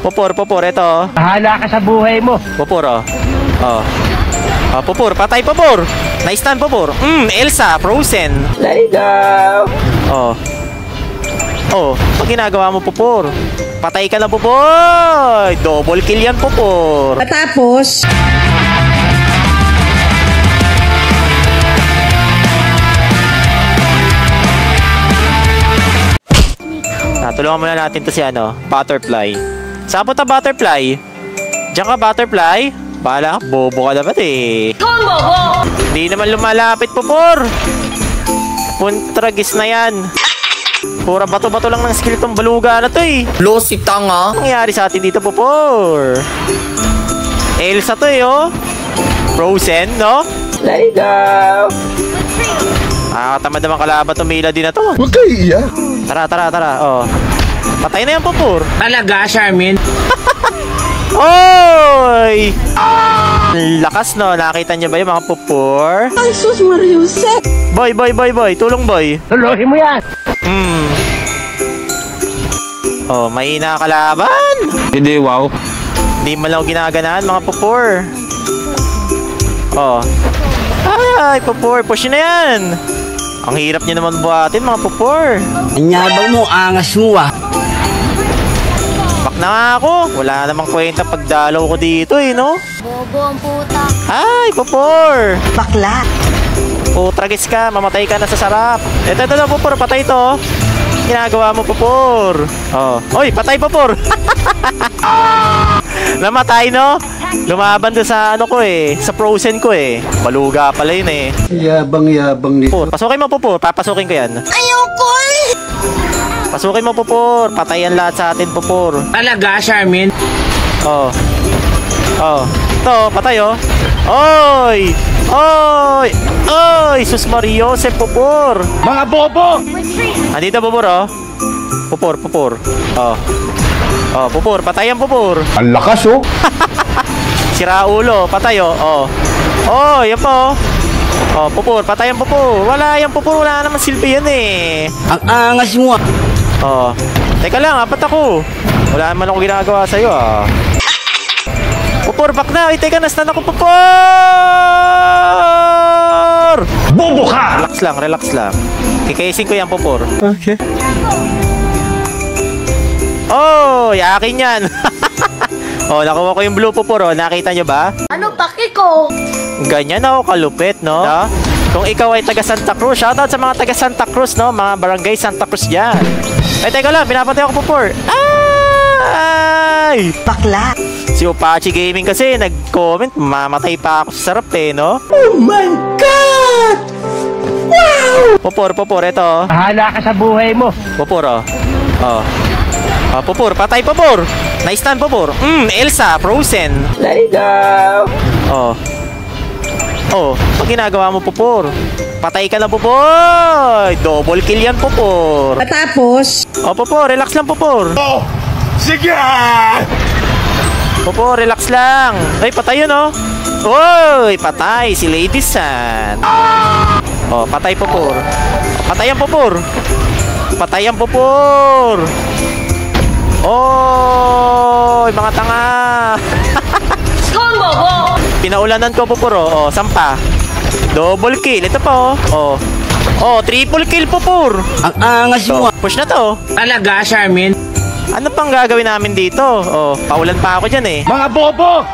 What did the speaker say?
Pupor, ito. Bahala ka sa buhay mo. Pupor, oh. Oh. Oh, Pupor, patay Pupor. Na-stun Pupor. Elsa, Frozen. Let it go. Oh. Oh, pag ginagawa mo Pupor, patay ka na Pupor. Double kill yan Pupor. Tapos, Tulungan muna natin to si Butterfly. Saan punta Butterfly? Diyan ka Butterfly? Bahala ka, bobo ka dapat eh. Hindi naman lumalapit Pupor. Puntragis na yan. Pura bato-bato lang ng skill tong baluga na to eh. Losi tanga. Anong nangyari sa atin dito Pupor? Elsa to eh oh. Frozen no? Let it go. Tamad naman kalaban tong Mila din na to. Huwag kayo iiyak. Tara. Oh. Patay na yan Pupor. Talaga, Charmin? Oy! Lakas no. Nakita niyo ba yung mga Pupor? ay sus Mariusek. Boy. Tulong boy. Tulohin mo yan. Oh, may nakakalaban. Hindi, wow. Hindi man lang ginaganaan mga Pupor. Oh. Ay, Pupor. Push na yan. Ang hirap niyo naman buhatin mga Pupor. Anyabang mo, angas mo ah. Bak na nga ako. Wala namang kwenta pagdalaw ko dito eh, no? Bobo ang puta. Ay, Pupor. Bakla. Putragis ka. Mamatay ka na sa sarap. Ito, Pupor. Patay to. Ginagawa mo, Pupor. Oh. Oy, patay, Pupor. Namatay, no? Lumaban doon sa ko eh. Sa Frozen ko eh. Baluga pala yun eh. Yabang nito. Pupor. Pasukin mo, Pupor. Papasukin ko yan. Ayoko eh. Pasukin mo, Pupor. Patayan lahat sa atin, Pupor. Talaga, Charmin? Oh. Ito, patay oh. Oy! Sus Mariosep, Pupor. Mga bobo! Andito, Pupor oh. Pupor. Oh. Oh, Pupor. Patayan, Pupor. Ang lakas oh. Sira ulo. Patay oh. Oh, yan po. Oh, Pupor. Patayan, Pupor. Wala yan, Pupor. Wala naman silbi yan eh. Ang angas mo ah. Oh. Teka lang, apat ako. Wala naman ako ginagawa sa'yo ah. Pupor, back na. Ay, teka, nastan ako, Pupor! Bobo ka! Relax lang. Kikasing ko yan, Pupor. Okay. Oh, yakin yan. Oh, nakuha ko yung blue, Pupor. Oh, nakita nyo ba? Ano paki ko? Ganyan ako kalupit, no? Kung ikaw ay taga Santa Cruz, shoutout sa mga taga Santa Cruz, no? Mga barangay Santa Cruz dyan. Ay, teka lang, pinapatay ako, Pupor. Ay! Bakla. Si Opachi Gaming kasi nag-comment, mamatay pa ako sa sarap eh, no? Oh my God! Wow! Pupor, ito. Bahala ka sa buhay mo. Pupor, oh. Pupor, patay, Pupor. Na-stun, Pupor. Elsa, Frozen. Let it go. Oh, pag ginagawa mo, Pupor, patay ka na, Pupor. Double kill yan, Pupor. Tapos, Oh, Pupor, relax lang, Pupor. Oh! Sige! Pupor, relax lang. Ay, patay yun, oh. Oy, patay si Lady San. Oh, patay, Pupor. Patayan, Pupor. Oy, mga tanga. Combo ko! Pinaulanan ko, Pupor, oh. Sampa. Double kill. Ito pa, oh. Oh, triple kill, Pupor. Ang angas mo ah. Push na to. Talaga, Charmin? Ano pang gagawin namin dito? Oh, paulan pa ako dyan eh. Mga bobo!